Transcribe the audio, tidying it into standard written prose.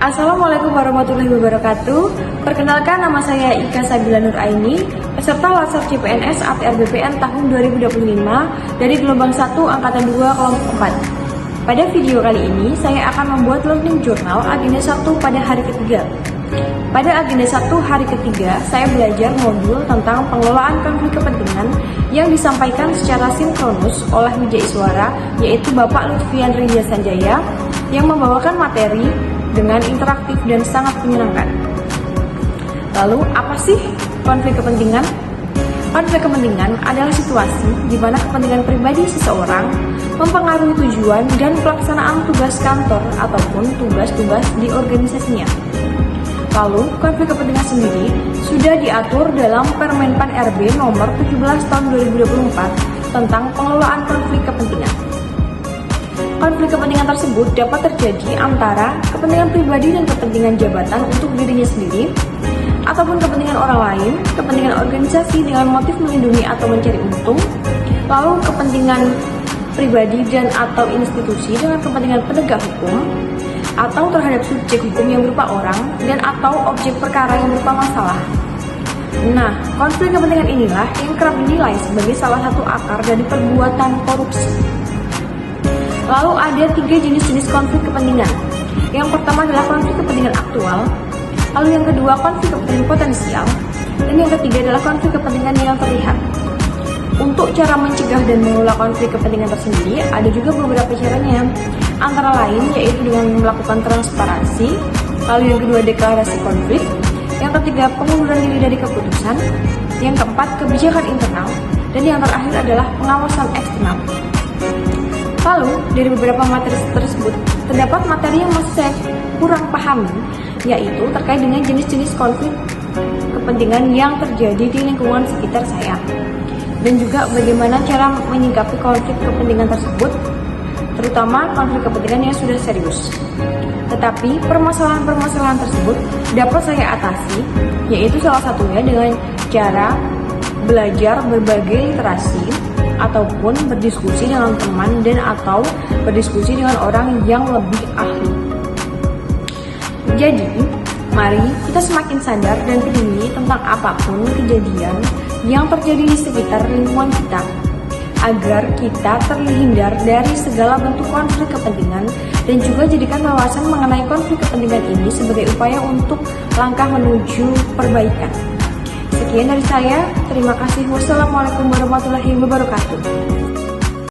Assalamualaikum warahmatullahi wabarakatuh. Perkenalkan, nama saya Ika Sabila Nuraini, peserta Latsar CPNS ATR BPN tahun 2025 dari gelombang 1 angkatan 2 kelompok 4. Pada video kali ini, saya akan membuat learning journal agenda 1 pada hari ketiga. Pada agenda 1 hari ketiga, saya belajar modul tentang pengelolaan konflik kepentingan yang disampaikan secara sinkronus oleh Wijaiswara, yaitu Bapak Lutfian Ridya Sanjaya, yang membawakan materi dengan interaktif dan sangat menyenangkan. Lalu, apa sih konflik kepentingan? Konflik kepentingan adalah situasi di mana kepentingan pribadi seseorang mempengaruhi tujuan dan pelaksanaan tugas kantor ataupun tugas-tugas di organisasinya. Lalu, konflik kepentingan sendiri sudah diatur dalam Permenpan RB nomor 17 tahun 2024 tentang pengelolaan konflik kepentingan. Konflik kepentingan tersebut dapat terjadi antara kepentingan pribadi dan kepentingan jabatan untuk dirinya sendiri, ataupun kepentingan orang lain, kepentingan organisasi dengan motif melindungi atau mencari untung, lalu kepentingan pribadi dan atau institusi dengan kepentingan penegak hukum, atau terhadap subjek hukum yang berupa orang, dan atau objek perkara yang berupa masalah. Nah, konflik kepentingan inilah yang kerap dinilai sebagai salah satu akar dari perbuatan korupsi. Lalu ada 3 jenis-jenis konflik kepentingan. Yang pertama adalah konflik kepentingan aktual, lalu yang kedua konflik kepentingan potensial, dan yang ketiga adalah konflik kepentingan yang terlihat. Untuk cara mencegah dan mengelola konflik kepentingan tersendiri, ada juga beberapa caranya. Antara lain yaitu dengan melakukan transparansi, lalu yang kedua deklarasi konflik, yang ketiga pengunduran diri dari keputusan, yang keempat kebijakan internal, dan yang terakhir adalah pengawasan eksternal. Lalu, dari beberapa materi tersebut, terdapat materi yang masih saya kurang pahami, yaitu terkait dengan jenis-jenis konflik kepentingan yang terjadi di lingkungan sekitar saya, dan juga bagaimana cara menyikapi konflik kepentingan tersebut, terutama konflik kepentingan yang sudah serius. Tetapi, permasalahan-permasalahan tersebut dapat saya atasi, yaitu salah satunya dengan cara belajar berbagai literasi, ataupun berdiskusi dengan teman dan atau berdiskusi dengan orang yang lebih ahli. Jadi, mari kita semakin sadar dan peduli tentang apapun kejadian yang terjadi di sekitar lingkungan kita, agar kita terhindar dari segala bentuk konflik kepentingan dan juga jadikan wawasan mengenai konflik kepentingan ini sebagai upaya untuk langkah menuju perbaikan. Sekian dari saya, terima kasih. Wassalamualaikum warahmatullahi wabarakatuh.